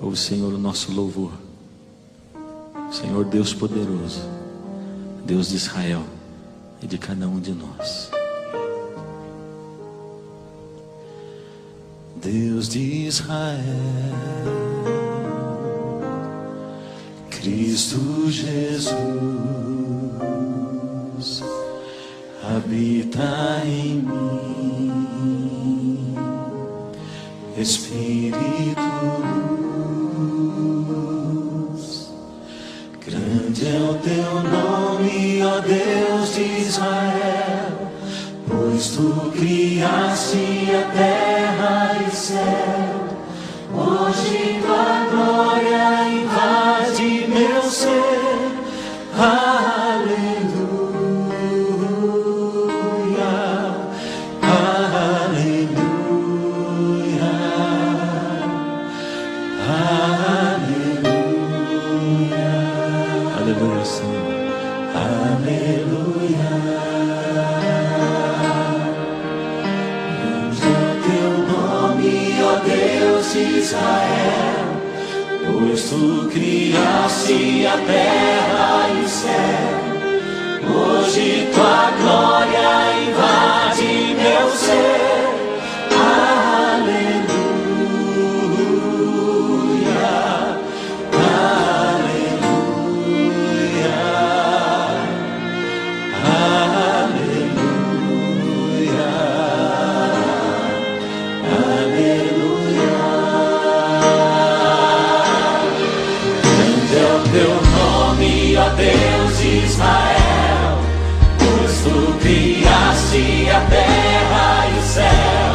Ouve, Senhor, o nosso louvor. Senhor Deus poderoso, Deus de Israel e de cada um de nós. Deus de Israel, Cristo Jesus, habita em mim, Espírito luz. Grande é o teu nome, ó Deus de Israel, pois tu criaste a terra e o céu. Hoje tua glória invade meu ser. Aleluia, aleluia, aleluia, aleluia, Senhor, aleluia. Deus de Israel, pois tu criaste a terra e o céu. Hoje tua glória invade meu ser. Aleluia, aleluia, aleluia, aleluia. Teu nome, ó Deus de Israel, pois tu criaste a terra e o céu.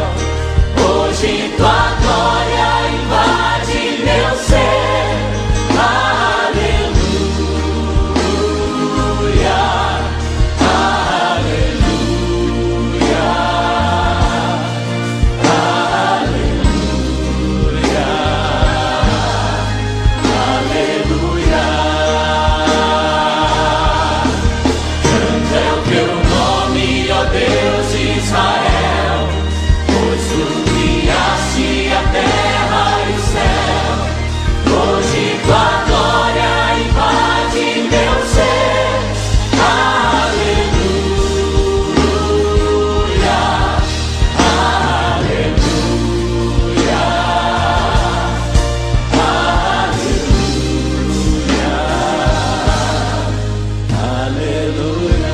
Hoje tua glória invade meu ser. Aleluia, aleluia, aleluia, aleluia. Deus de Israel, pois tu criaste a terra e o céu. Hoje tua glória invade meu ser. Aleluia, aleluia, aleluia, aleluia.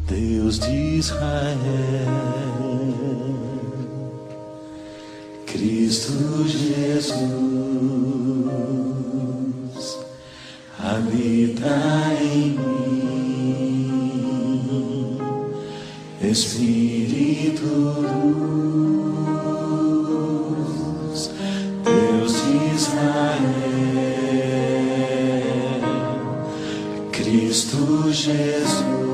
Deus de Israel, Cristo Jesus, habita em mim, Espírito luz. Deus de Israel, Cristo Jesus,